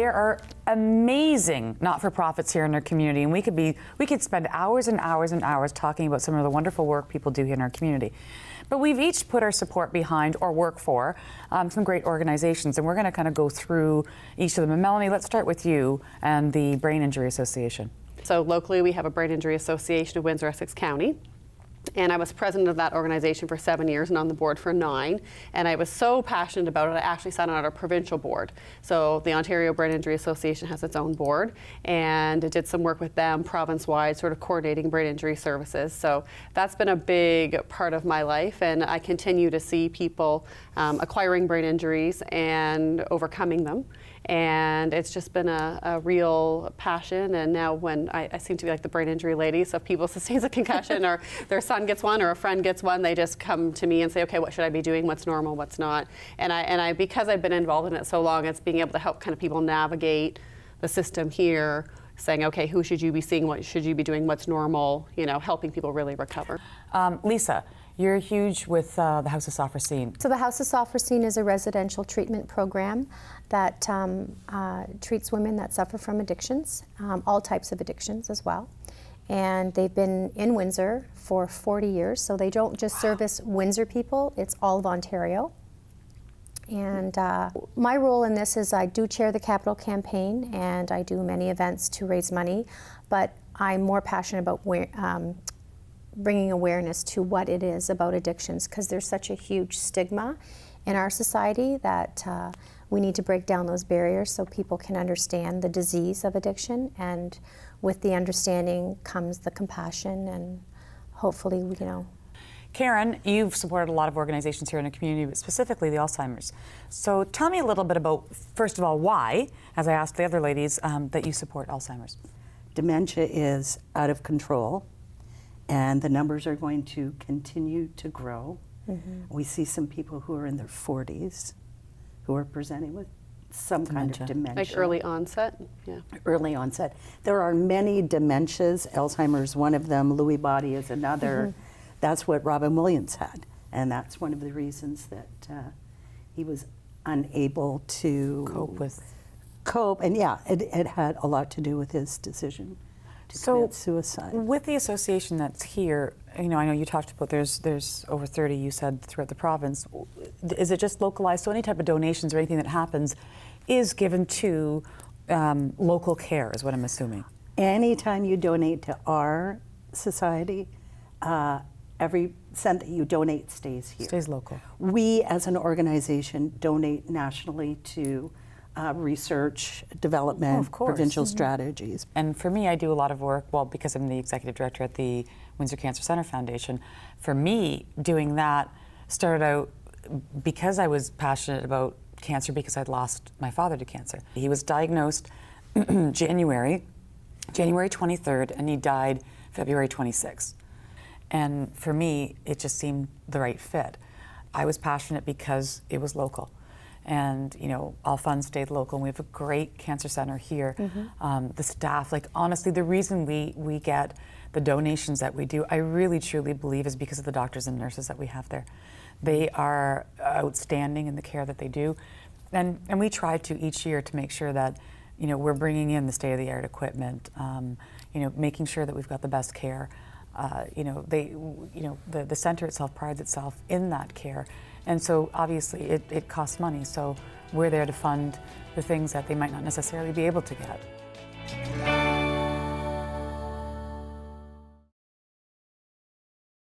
There are amazing not-for-profits here in our community, and we could spend hours and hours and hours talking about some of the wonderful work people do here in our community. But we've each put our support behind or work for some great organizations, and we're going to kind of go through each of them. And Melanie, let's start with you and the Brain Injury Association. So locally, we have a Brain Injury Association of Windsor-Essex County. And I was president of that organization for 7 years and on the board for 9. And I was so passionate about it, I actually sat on our provincial board. So the Ontario Brain Injury Association has its own board, and I did some work with them province-wide, sort of coordinating brain injury services. So that's been a big part of my life, and I continue to see people acquiring brain injuries and overcoming them. And it's just been a real passion. And now when I seem to be like the brain injury lady, so if people sustain a concussion or their son gets one or a friend gets one, they just come to me and say, okay, what should I be doing? What's normal? What's not? And I because I've been involved in it so long, it's being able to help kind of people navigate the system here, saying, okay, who should you be seeing? What should you be doing? What's normal? You know, helping people really recover. Lisa, you're huge with the House of Sophrosine. So the House of Sophrosine is a residential treatment program that treats women that suffer from addictions, all types of addictions as well. And they've been in Windsor for 40 years, so they don't just service Windsor people, it's all of Ontario. And my role in this is I do chair the capital campaign, and I do many events to raise money, but I'm more passionate about bringing awareness to what it is about addictions, because there's such a huge stigma in our society that we need to break down those barriers so people can understand the disease of addiction, and with the understanding comes the compassion, and hopefully, you know. Karen, you've supported a lot of organizations here in the community, but specifically the Alzheimer's. So tell me a little bit about, first of all, why, as I asked the other ladies, that you support Alzheimer's. Dementia is out of control, and the numbers are going to continue to grow. Mm-hmm. We see some people who are in their 40s who are presenting with some kind of dementia. Like early onset? Yeah. Early onset. There are many dementias. Alzheimer's, one of them. Lewy body is another. Mm-hmm. That's what Robin Williams had, and that's one of the reasons that he was unable to cope. And yeah, it had a lot to do with his decision to commit suicide. With the association that's here, you know, I know you talked about there's over 30, you said, throughout the province. Is it just localized? So any type of donations or anything that happens is given to local care, is what I'm assuming. Anytime you donate to our society, every cent that you donate stays here. Stays local. We, as an organization, donate nationally to research, development, provincial strategies. And for me, I do a lot of work, well, because I'm the executive director at the Windsor Cancer Center Foundation. For me, doing that started out because I was passionate about cancer, because I'd lost my father to cancer. He was diagnosed January 23rd, and he died February 26th. And for me, it just seemed the right fit. I was passionate because it was local. And, you know, all funds stayed local, and we have a great cancer center here. Mm-hmm. The staff, like, honestly, the reason we get the donations that we do, I really truly believe is because of the doctors and nurses that we have there. They are outstanding in the care that they do. And we try to each year to make sure that, you know, we're bringing in the state-of-the-art equipment, you know, making sure that we've got the best care. You know, the center itself prides itself in that care. And so obviously it costs money, so we're there to fund the things that they might not necessarily be able to get.